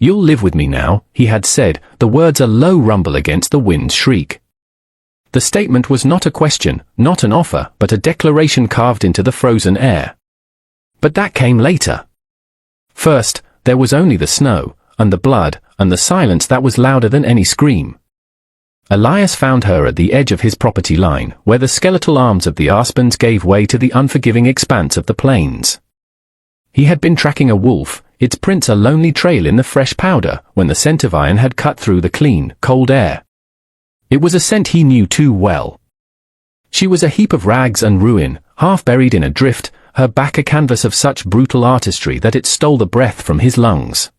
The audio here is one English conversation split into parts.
"You'll live with me now," he had said, the words a low rumble against the wind's shriek. The statement was not a question, not an offer, but a declaration carved into the frozen air. But that came later. First, there was only the snow, and the blood, and the silence that was louder than any scream. Elias found her at the edge of his property line, where the skeletal arms of the aspens gave way to the unforgiving expanse of the plains. He had been tracking a wolf, its prints a lonely trail in the fresh powder, when the scent of iron had cut through the clean, cold air. It was a scent he knew too well. She was a heap of rags and ruin, half buried in a drift, her back a canvas of such brutal artistry that it stole the breath from his lungs.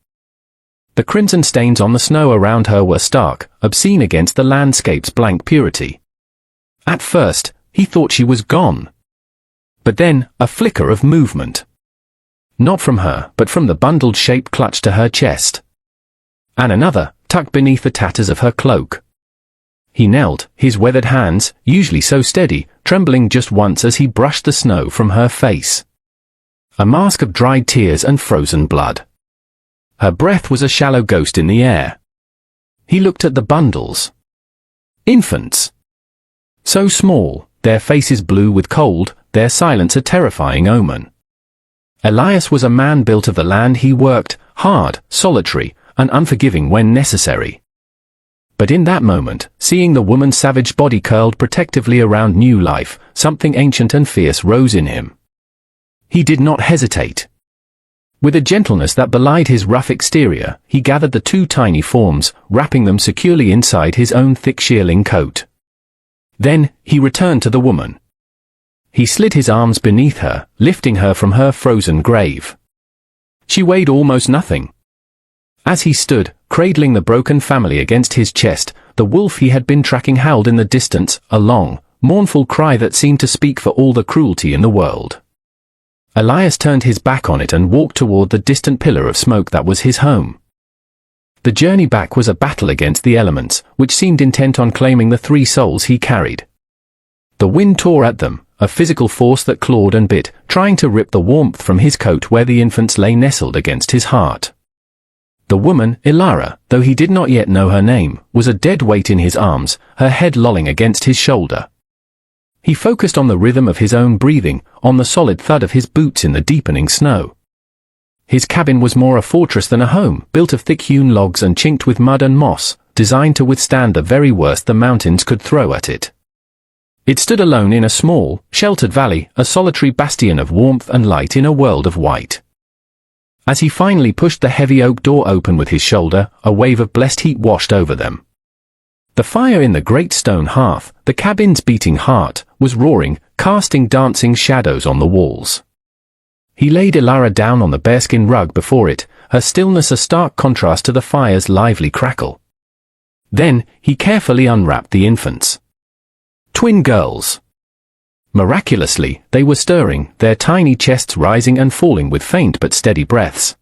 The crimson stains on the snow around her were stark, obscene against the landscape's blank purity. At first, he thought she was gone. But then, a flicker of movement. Not from her, but from the bundled shape clutched to her chest. And another, tucked beneath the tatters of her cloak. He knelt, his weathered hands, usually so steady, trembling just once as he brushed the snow from her face. A mask of dried tears and frozen blood. Her breath was a shallow ghost in the air. He looked at the bundles. Infants. So small, their faces blue with cold, their silence a terrifying omen. Elias was a man built of the land. He worked, hard, solitary, and unforgiving when necessary. But in that moment, seeing the woman's savage body curled protectively around new life, something ancient and fierce rose in him. He did not hesitate. With a gentleness that belied his rough exterior, he gathered the two tiny forms, wrapping them securely inside his own thick shearling coat. Then, he returned to the woman. He slid his arms beneath her, lifting her from her frozen grave. She weighed almost nothing. As he stood, cradling the broken family against his chest, the wolf he had been tracking howled in the distance, a long, mournful cry that seemed to speak for all the cruelty in the world. Elias turned his back on it and walked toward the distant pillar of smoke that was his home. The journey back was a battle against the elements, which seemed intent on claiming the three souls he carried. The wind tore at them, a physical force that clawed and bit, trying to rip the warmth from his coat where the infants lay nestled against his heart. The woman, Ilara, though he did not yet know her name, was a dead weight in his arms, her head lolling against his shoulder. He focused on the rhythm of his own breathing, on the solid thud of his boots in the deepening snow. His cabin was more a fortress than a home, built of thick-hewn logs and chinked with mud and moss, designed to withstand the very worst the mountains could throw at it. It stood alone in a small, sheltered valley, a solitary bastion of warmth and light in a world of white. As he finally pushed the heavy oak door open with his shoulder, a wave of blessed heat washed over them. The fire in the great stone hearth, the cabin's beating heart, was roaring, casting dancing shadows on the walls. He laid Ilara down on the bearskin rug before it, her stillness a stark contrast to the fire's lively crackle. Then, he carefully unwrapped the infants. Twin girls. Miraculously, they were stirring, their tiny chests rising and falling with faint but steady breaths.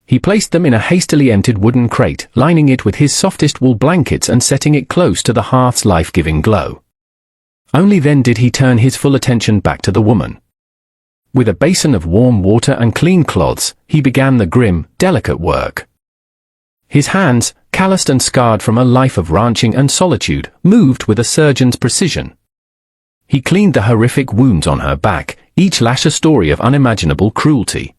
He placed them in a hastily emptied wooden crate, lining it with his softest wool blankets and setting it close to the hearth's life-giving glow. Only then did he turn his full attention back to the woman. With a basin of warm water and clean cloths, he began the grim, delicate work. His hands, calloused and scarred from a life of ranching and solitude, moved with a surgeon's precision. He cleaned the horrific wounds on her back, each lash a story of unimaginable cruelty.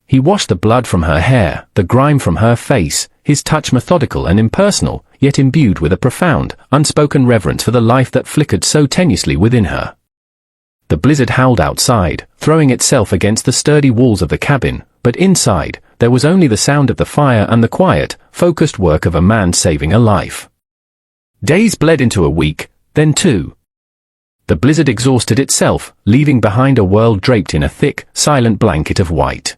He washed the blood from her hair, the grime from her face, his touch methodical and impersonal, yet imbued with a profound, unspoken reverence for the life that flickered so tenuously within her. The blizzard howled outside, throwing itself against the sturdy walls of the cabin, but inside, there was only the sound of the fire and the quiet, focused work of a man saving a life. Days bled into a week, then two. The blizzard exhausted itself, leaving behind a world draped in a thick, silent blanket of white.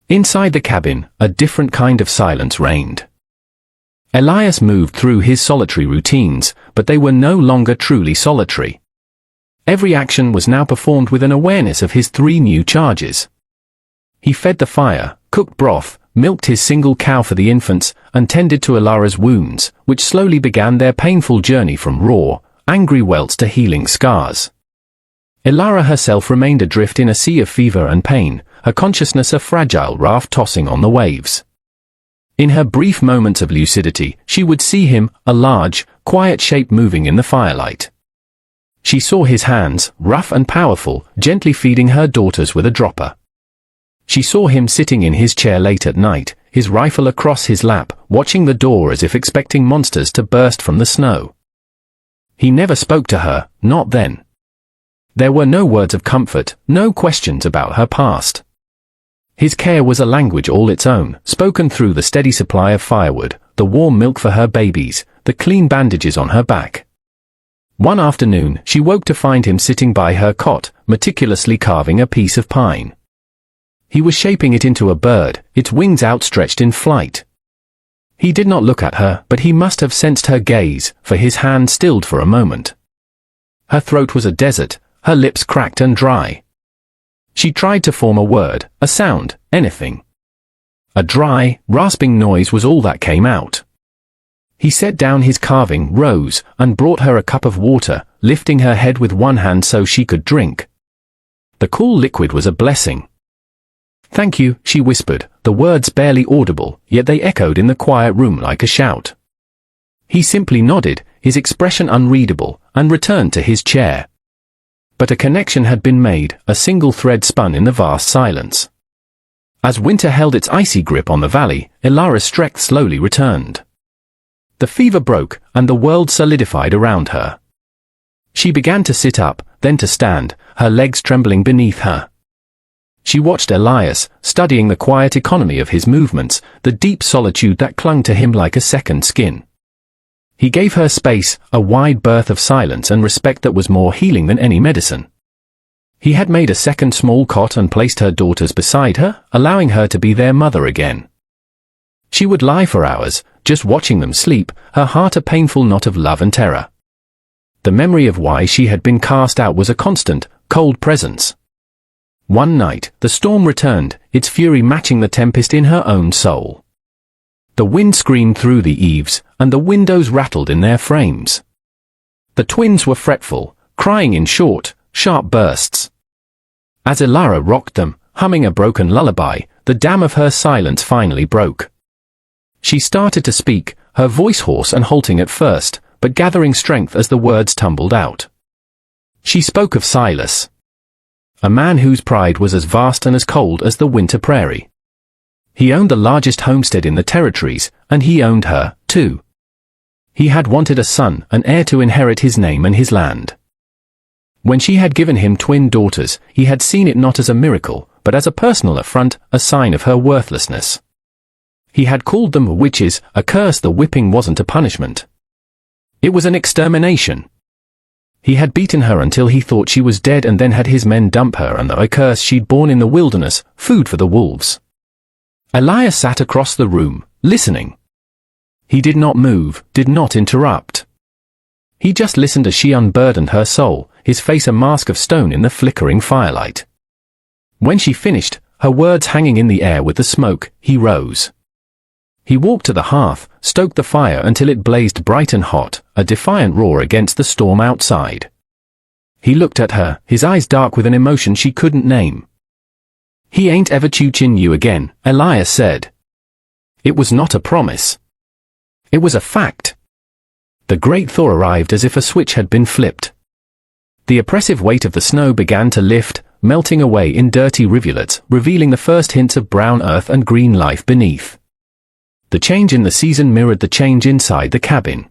Inside the cabin, a different kind of silence reigned. Elias moved through his solitary routines, but they were no longer truly solitary. Every action was now performed with an awareness of his three new charges. He fed the fire, cooked broth, milked his single cow for the infants, and tended to Ilara's wounds, which slowly began their painful journey from raw, angry welts to healing scars. Ilara herself remained adrift in a sea of fever and pain, her consciousness a fragile raft tossing on the waves. In her brief moments of lucidity, she would see him, a large, quiet shape moving in the firelight. She saw his hands, rough and powerful, gently feeding her daughters with a dropper. She saw him sitting in his chair late at night, his rifle across his lap, watching the door as if expecting monsters to burst from the snow. He never spoke to her, not then. There were no words of comfort, no questions about her past. His care was a language all its own, spoken through the steady supply of firewood, the warm milk for her babies, the clean bandages on her back. One afternoon, she woke to find him sitting by her cot, meticulously carving a piece of pine. He was shaping it into a bird, its wings outstretched in flight. He did not look at her, but he must have sensed her gaze, for his hand stilled for a moment. Her throat was a desert, her lips cracked and dry. She tried to form a word, a sound, anything. A dry, rasping noise was all that came out. He set down his carving, rose, and brought her a cup of water, lifting her head with one hand so she could drink. The cool liquid was a blessing. "Thank you," she whispered, the words barely audible, yet they echoed in the quiet room like a shout. He simply nodded, his expression unreadable, and returned to his chair. But a connection had been made, a single thread spun in the vast silence. As winter held its icy grip on the valley, Elara's strength slowly returned. The fever broke, and the world solidified around her. She began to sit up, then to stand, her legs trembling beneath her. She watched Elias, studying the quiet economy of his movements, the deep solitude that clung to him like a second skin. He gave her space, a wide berth of silence and respect that was more healing than any medicine. He had made a second small cot and placed her daughters beside her, allowing her to be their mother again. She would lie for hours, just watching them sleep, her heart a painful knot of love and terror. The memory of why she had been cast out was a constant, cold presence. One night, the storm returned, its fury matching the tempest in her own soul. The wind screamed through the eaves, and the windows rattled in their frames. The twins were fretful, crying in short, sharp bursts. As Elara rocked them, humming a broken lullaby, the dam of her silence finally broke. She started to speak, her voice hoarse and halting at first, but gathering strength as the words tumbled out. She spoke of Silas. A man whose pride was as vast and as cold as the winter prairie. He owned the largest homestead in the territories, and he owned her, too. He had wanted a son, an heir to inherit his name and his land. When she had given him twin daughters, he had seen it not as a miracle, but as a personal affront, a sign of her worthlessness. He had called them witches, a curse. The whipping wasn't a punishment. It was an extermination. He had beaten her until he thought she was dead and then had his men dump her and the curse she'd borne in the wilderness, food for the wolves. Elias sat across the room, listening. He did not move, did not interrupt. He just listened as she unburdened her soul, his face a mask of stone in the flickering firelight. When she finished, her words hanging in the air with the smoke, he rose. He walked to the hearth, stoked the fire until it blazed bright and hot, a defiant roar against the storm outside. He looked at her, his eyes dark with an emotion she couldn't name. "He ain't ever touching you again," Elias said. It was not a promise. It was a fact. The great thaw arrived as if a switch had been flipped. The oppressive weight of the snow began to lift, melting away in dirty rivulets, revealing the first hints of brown earth and green life beneath. The change in the season mirrored the change inside the cabin.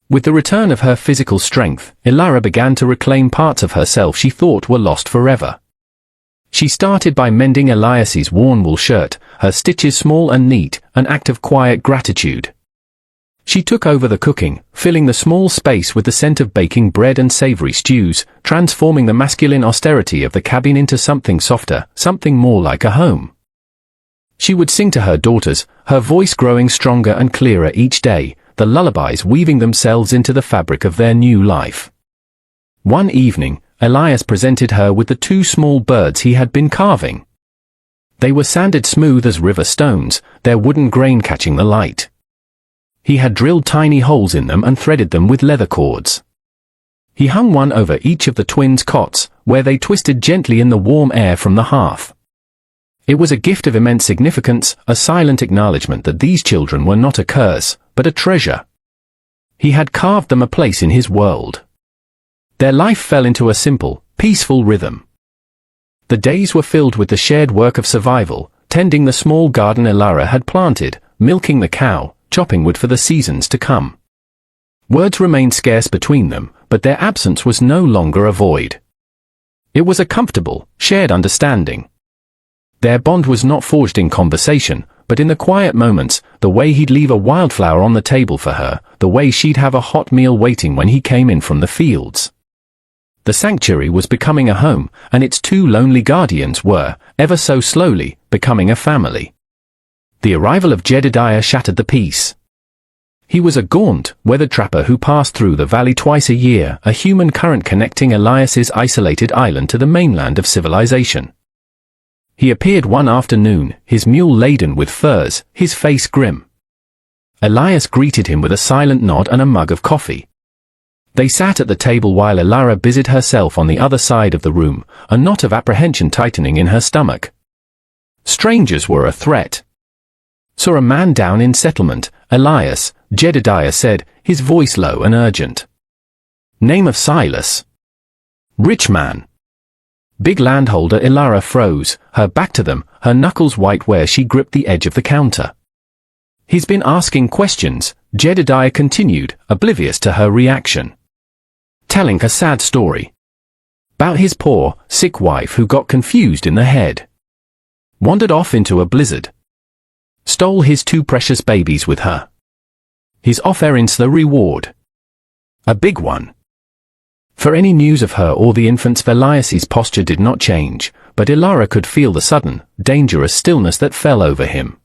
With the return of her physical strength, Elara began to reclaim parts of herself she thought were lost forever. She started by mending Elias's worn wool shirt, her stitches small and neat, an act of quiet gratitude. She took over the cooking, filling the small space with the scent of baking bread and savory stews, transforming the masculine austerity of the cabin into something softer, something more like a home. She would sing to her daughters, her voice growing stronger and clearer each day, the lullabies weaving themselves into the fabric of their new life. One evening, Elias presented her with the two small birds he had been carving. They were sanded smooth as river stones, their wooden grain catching the light. He had drilled tiny holes in them and threaded them with leather cords. He hung one over each of the twins' cots, where they twisted gently in the warm air from the hearth. It was a gift of immense significance, a silent acknowledgement that these children were not a curse, but a treasure. He had carved them a place in his world. Their life fell into a simple, peaceful rhythm. The days were filled with the shared work of survival, tending the small garden Elara had planted, milking the cow, chopping wood for the seasons to come. Words remained scarce between them, but their absence was no longer a void. It was a comfortable, shared understanding. Their bond was not forged in conversation, but in the quiet moments, the way he'd leave a wildflower on the table for her, the way she'd have a hot meal waiting when he came in from the fields. The sanctuary was becoming a home, and its two lonely guardians were, ever so slowly, becoming a family. The arrival of Jedediah shattered the peace. He was a gaunt, weathered trapper who passed through the valley twice a year, a human current connecting Elias's isolated island to the mainland of civilization. He appeared one afternoon, his mule laden with furs, his face grim. Elias greeted him with a silent nod and a mug of coffee. They sat at the table while Elara busied herself on the other side of the room, a knot of apprehension tightening in her stomach. Strangers were a threat. Saw a man down in settlement, Elias, Jedediah said, his voice low and urgent. Name of Silas. Rich man. Big landholder. Elara froze, her back to them, her knuckles white where she gripped the edge of the counter. He's been asking questions, Jedediah continued, oblivious to her reaction. Telling a sad story. About his poor, sick wife who got confused in the head. Wandered off into a blizzard. Stole his two precious babies with her. He's off errands the reward. A big one. For any news of her or the infants, Elias's posture did not change, but Elara could feel the sudden, dangerous stillness that fell over him.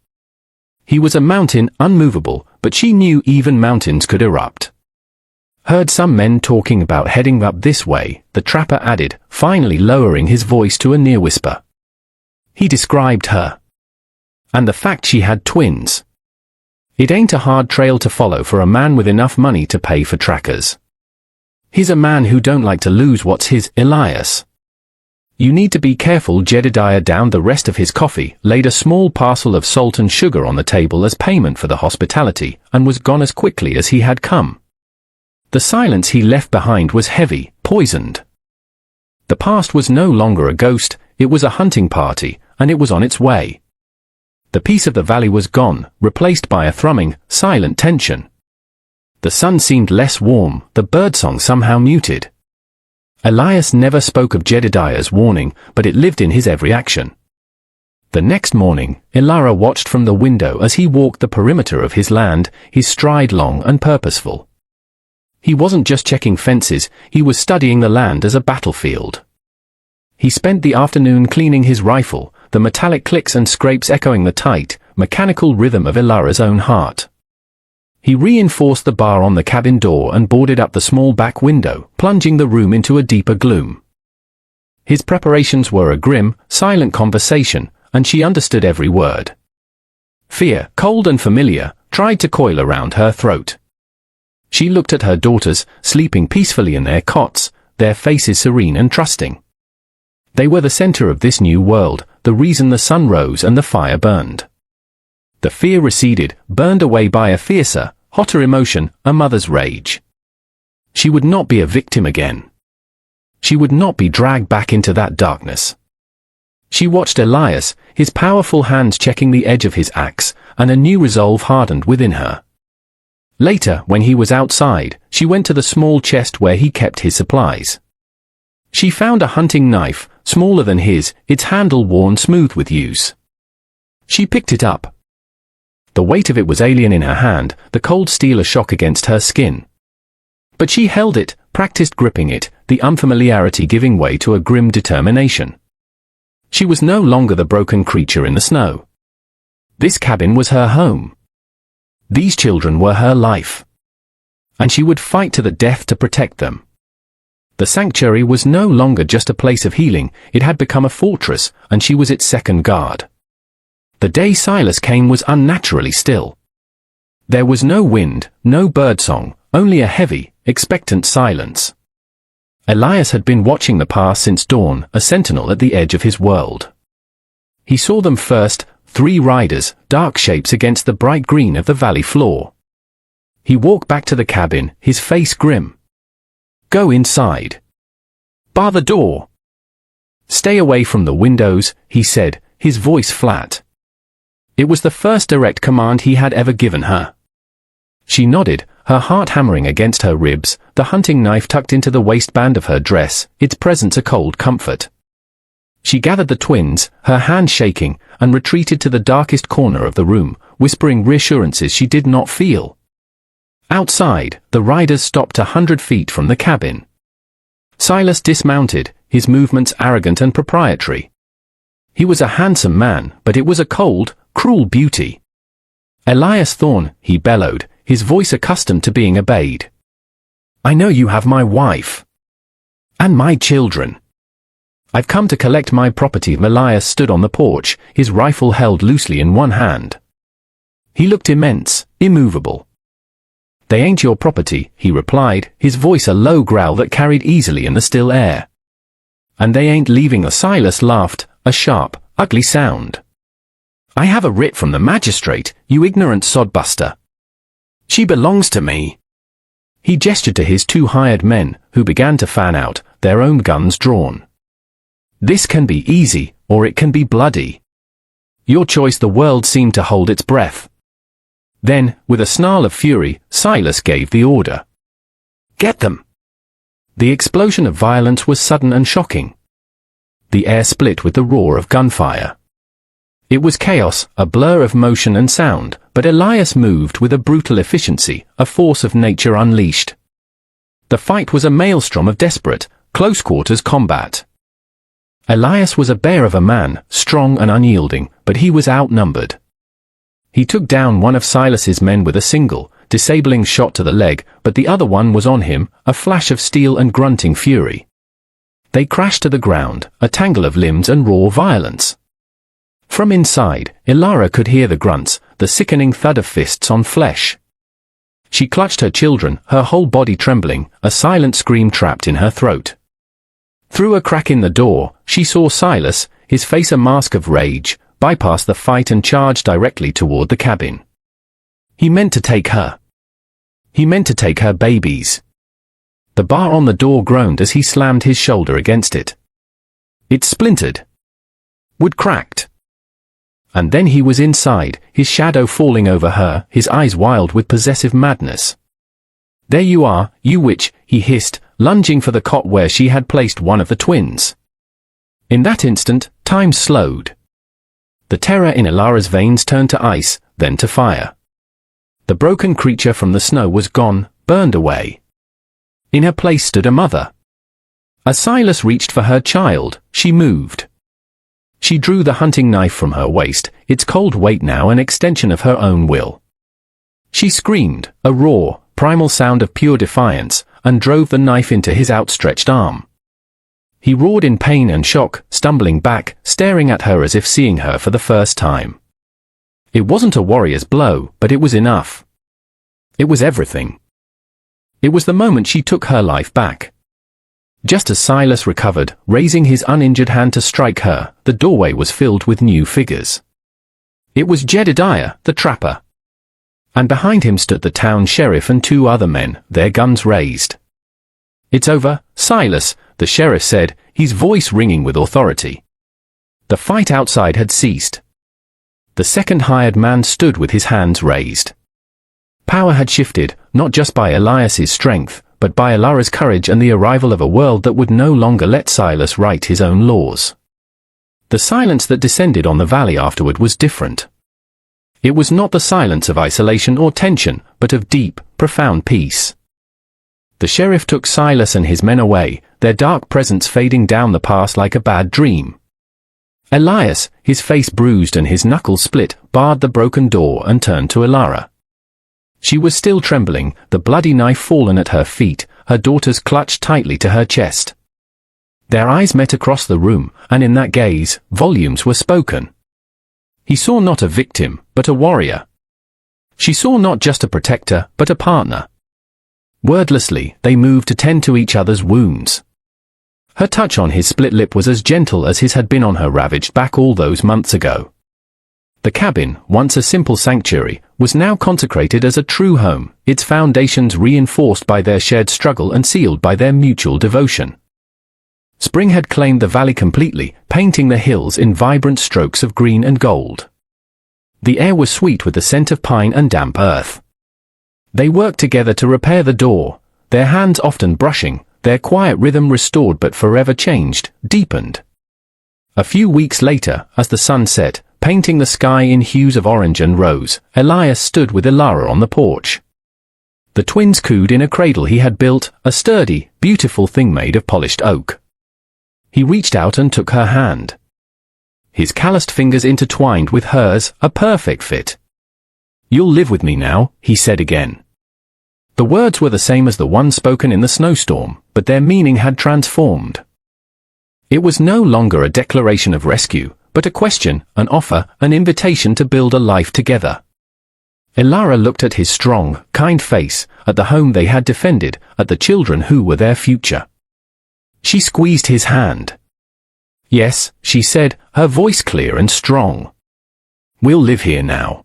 He was a mountain, unmovable, but she knew even mountains could erupt. Heard some men talking about heading up this way, the trapper added, finally lowering his voice to a near whisper. He described her. And the fact she had twins. It ain't a hard trail to follow for a man with enough money to pay for trackers. He's a man who don't like to lose what's his, Elias. You need to be careful. Jedediah downed the rest of his coffee, laid a small parcel of salt and sugar on the table as payment for the hospitality, and was gone as quickly as he had come. The silence he left behind was heavy, poisoned. The past was no longer a ghost, it was a hunting party, and it was on its way. The peace of the valley was gone, replaced by a thrumming, silent tension. The sun seemed less warm, the birdsong somehow muted. Elias never spoke of Jedediah's warning, but it lived in his every action. The next morning, Elara watched from the window as he walked the perimeter of his land, his stride long and purposeful. He wasn't just checking fences, he was studying the land as a battlefield. He spent the afternoon cleaning his rifle, the metallic clicks and scrapes echoing the tight, mechanical rhythm of Elara's own heart. He reinforced the bar on the cabin door and boarded up the small back window, plunging the room into a deeper gloom. His preparations were a grim, silent conversation, and she understood every word. Fear, cold and familiar, tried to coil around her throat. She looked at her daughters, sleeping peacefully in their cots, their faces serene and trusting. They were the center of this new world, the reason the sun rose and the fire burned. The fear receded, burned away by a fiercer, hotter emotion, a mother's rage. She would not be a victim again. She would not be dragged back into that darkness. She watched Elias, his powerful hands checking the edge of his axe, and a new resolve hardened within her. Later, when he was outside, she went to the small chest where he kept his supplies. She found a hunting knife, smaller than his, its handle worn smooth with use. She picked it up. The weight of it was alien in her hand, the cold steel a shock against her skin. But she held it, practiced gripping it, the unfamiliarity giving way to a grim determination. She was no longer the broken creature in the snow. This cabin was her home. These children were her life. And she would fight to the death to protect them. The sanctuary was no longer just a place of healing, it had become a fortress, and she was its second guard. The day Silas came was unnaturally still. There was no wind, no birdsong, only a heavy, expectant silence. Elias had been watching the pass since dawn, a sentinel at the edge of his world. he saw them first, 3 riders, dark shapes against the bright green of the valley floor. He walked back to the cabin, his face grim. "Go inside. Bar the door. Stay away from the windows," he said, his voice flat. It was the first direct command he had ever given her. She nodded, her heart hammering against her ribs, the hunting knife tucked into the waistband of her dress, its presence a cold comfort. She gathered the twins, her hand shaking, and retreated to the darkest corner of the room, whispering reassurances she did not feel. Outside, the riders stopped 100 feet from the cabin. Silas dismounted, his movements arrogant and proprietary. He was a handsome man, but it was a cold, cruel beauty. "Elias Thorne," he bellowed, his voice accustomed to being obeyed. "I know you have my wife. And my children. I've come to collect my property." Elias stood on the porch, his rifle held loosely in one hand. He looked immense, immovable. "They ain't your property," he replied, his voice a low growl that carried easily in the still air. "And they ain't leaving." Silas laughed, a sharp, ugly sound. "I have a writ from the magistrate, you ignorant sodbuster. She belongs to me." He gestured to his 2 hired men, who began to fan out, their own guns drawn. "This can be easy, or it can be bloody. Your choice." The world seemed to hold its breath. Then, with a snarl of fury, Silas gave the order. "Get them!" The explosion of violence was sudden and shocking. The air split with the roar of gunfire. It was chaos, a blur of motion and sound, but Elias moved with a brutal efficiency, a force of nature unleashed. The fight was a maelstrom of desperate, close-quarters combat. Elias was a bear of a man, strong and unyielding, but he was outnumbered. He took down one of Silas's men with a single, disabling shot to the leg, but the other one was on him, a flash of steel and grunting fury. They crashed to the ground, a tangle of limbs and raw violence. From inside, Ilara could hear the grunts, the sickening thud of fists on flesh. She clutched her children, her whole body trembling, a silent scream trapped in her throat. Through a crack in the door, she saw Silas, his face a mask of rage, bypass the fight and charge directly toward the cabin. He meant to take her. He meant to take her babies. The bar on the door groaned as he slammed his shoulder against it. It splintered. Wood cracked. And then he was inside, his shadow falling over her, his eyes wild with possessive madness. "There you are, you witch," he hissed, lunging for the cot where she had placed one of the twins. In that instant, time slowed. The terror in Ilara's veins turned to ice, then to fire. The broken creature from the snow was gone, burned away. In her place stood a mother. As Silas reached for her child, she moved. She drew the hunting knife from her waist, its cold weight now an extension of her own will. She screamed, a raw, primal sound of pure defiance, and drove the knife into his outstretched arm. He roared in pain and shock, stumbling back, staring at her as if seeing her for the first time. It wasn't a warrior's blow, but it was enough. It was everything. It was the moment she took her life back. Just as Silas recovered, raising his uninjured hand to strike her, the doorway was filled with new figures. It was Jedediah, the trapper. And behind him stood the town sheriff and 2 other men, their guns raised. "It's over, Silas," the sheriff said, his voice ringing with authority. The fight outside had ceased. The second hired man stood with his hands raised. Power had shifted, not just by Elias's strength, but by Ilara's courage and the arrival of a world that would no longer let Silas write his own laws. The silence that descended on the valley afterward was different. It was not the silence of isolation or tension, but of deep, profound peace. The sheriff took Silas and his men away, their dark presence fading down the pass like a bad dream. Elias, his face bruised and his knuckles split, barred the broken door and turned to Ilara. She was still trembling, the bloody knife fallen at her feet, her daughters clutched tightly to her chest. Their eyes met across the room, and in that gaze, volumes were spoken. He saw not a victim, but a warrior. She saw not just a protector, but a partner. Wordlessly, they moved to tend to each other's wounds. Her touch on his split lip was as gentle as his had been on her ravaged back all those months ago. The cabin, once a simple sanctuary, was now consecrated as a true home, its foundations reinforced by their shared struggle and sealed by their mutual devotion. Spring had claimed the valley completely, painting the hills in vibrant strokes of green and gold. The air was sweet with the scent of pine and damp earth. They worked together to repair the door, their hands often brushing, their quiet rhythm restored but forever changed, deepened. A few weeks later, as the sun set, painting the sky in hues of orange and rose, Elias stood with Elara on the porch. The twins cooed in a cradle he had built, a sturdy, beautiful thing made of polished oak. He reached out and took her hand. His calloused fingers intertwined with hers, a perfect fit. "You'll live with me now," he said again. The words were the same as the ones spoken in the snowstorm, but their meaning had transformed. It was no longer a declaration of rescue, but a question, an offer, an invitation to build a life together. Elara looked at his strong, kind face, at the home they had defended, at the children who were their future. She squeezed his hand. "Yes," she said, her voice clear and strong. "We'll live here now."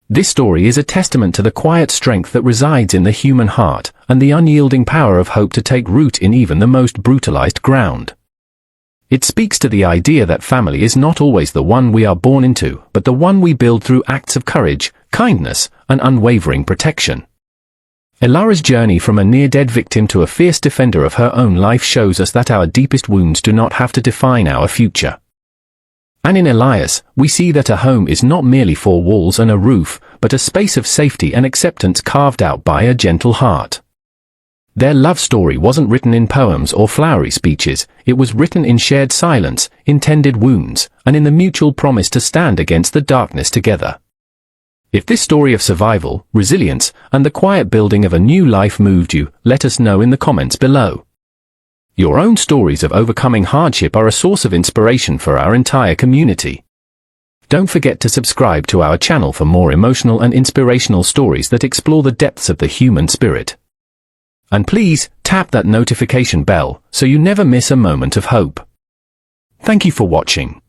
This story is a testament to the quiet strength that resides in the human heart, and the unyielding power of hope to take root in even the most brutalized ground. It speaks to the idea that family is not always the one we are born into, but the one we build through acts of courage, kindness, and unwavering protection. Elara's journey from a near-dead victim to a fierce defender of her own life shows us that our deepest wounds do not have to define our future. And in Elias, we see that a home is not merely four walls and a roof, but a space of safety and acceptance carved out by a gentle heart. Their love story wasn't written in poems or flowery speeches, it was written in shared silence, intended wounds, and in the mutual promise to stand against the darkness together. If this story of survival, resilience, and the quiet building of a new life moved you, let us know in the comments below. Your own stories of overcoming hardship are a source of inspiration for our entire community. Don't forget to subscribe to our channel for more emotional and inspirational stories that explore the depths of the human spirit. And please, tap that notification bell so you never miss a moment of hope. Thank you for watching.